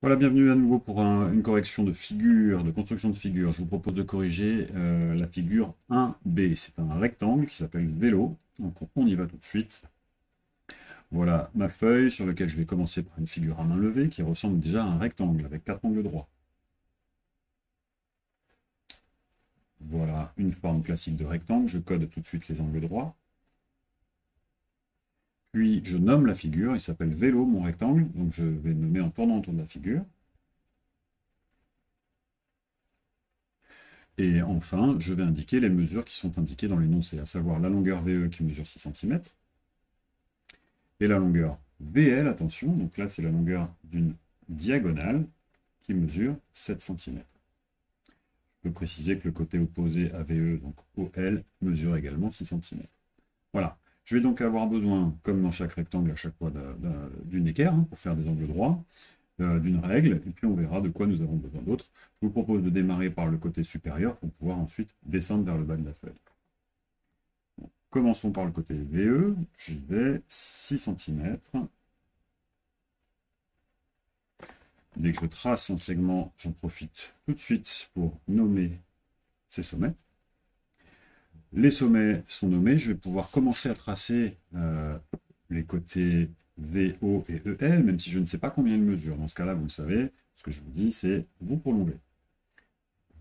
Voilà, bienvenue à nouveau pour une correction de figure, de construction de figure. Je vous propose de corriger la figure 1B. C'est un rectangle qui s'appelle vélo. Donc on y va tout de suite. Voilà ma feuille sur laquelle je vais commencer par une figure à main levée qui ressemble déjà à un rectangle avec 4 angles droits. Voilà une forme classique de rectangle. Je code tout de suite les angles droits. Puis je nomme la figure. Il s'appelle vélo, mon rectangle. Donc je vais nommer en tournant autour de la figure. Et enfin, je vais indiquer les mesures qui sont indiquées dans l'énoncé, à savoir la longueur VE qui mesure 6 cm, et la longueur VL, attention, donc là c'est la longueur d'une diagonale qui mesure 7 cm. Je peux préciser que le côté opposé à VE, donc OL, mesure également 6 cm. Voilà. Je vais donc avoir besoin, comme dans chaque rectangle, à chaque fois d'une équerre, pour faire des angles droits, d'une règle, et puis on verra de quoi nous avons besoin d'autre. Je vous propose de démarrer par le côté supérieur pour pouvoir ensuite descendre vers le bas de la feuille. Donc, commençons par le côté VE, j'y vais 6 cm. Dès que je trace un segment, j'en profite tout de suite pour nommer ces sommets. Les sommets sont nommés, je vais pouvoir commencer à tracer les côtés VO et EL, même si je ne sais pas combien ils mesurent. Dans ce cas-là, vous le savez, ce que je vous dis, c'est vous prolongez.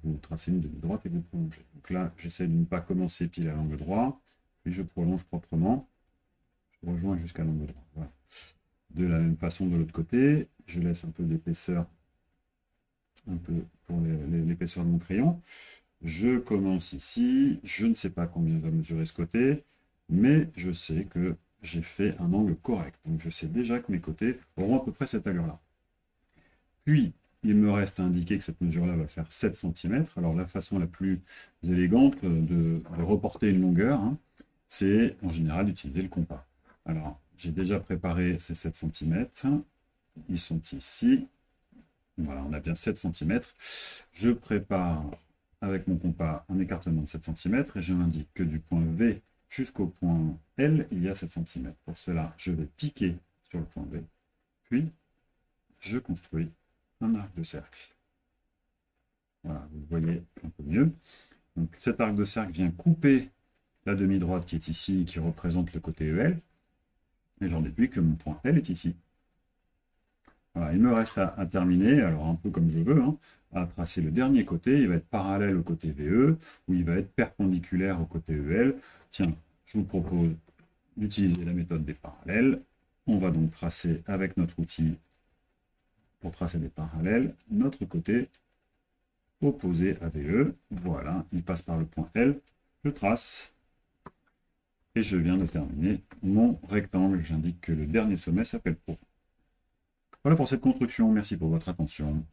Vous tracez une demi-droite et vous prolongez. Donc là, j'essaie de ne pas commencer pile à l'angle droit, puis je prolonge proprement. Je rejoins jusqu'à l'angle droit. Voilà. De la même façon, de l'autre côté, je laisse un peu d'épaisseur, un peu pour l'épaisseur de mon crayon. Je commence ici, je ne sais pas combien va mesurer ce côté, mais je sais que j'ai fait un angle correct. Donc je sais déjà que mes côtés auront à peu près cette allure-là. Puis, il me reste à indiquer que cette mesure-là va faire 7 cm. Alors la façon la plus élégante de reporter une longueur, hein, c'est en général d'utiliser le compas. Alors, j'ai déjà préparé ces 7 cm. Ils sont ici. Voilà, on a bien 7 cm. Je prépare avec mon compas un écartement de 7 cm et je m'indique que du point V jusqu'au point L, il y a 7 cm. Pour cela, je vais piquer sur le point V, puis je construis un arc de cercle. Voilà, vous voyez un peu mieux. Donc cet arc de cercle vient couper la demi-droite qui est ici, qui représente le côté EL, et j'en déduis que mon point L est ici. Voilà, il me reste à terminer, alors un peu comme je veux, hein, à tracer le dernier côté. Il va être parallèle au côté VE, ou il va être perpendiculaire au côté EL. Tiens, je vous propose d'utiliser la méthode des parallèles. On va donc tracer avec notre outil, pour tracer des parallèles, notre côté opposé à VE. Voilà, il passe par le point L. Je trace. Et je viens de terminer mon rectangle. J'indique que le dernier sommet s'appelle Pro. Voilà pour cette construction. Merci pour votre attention.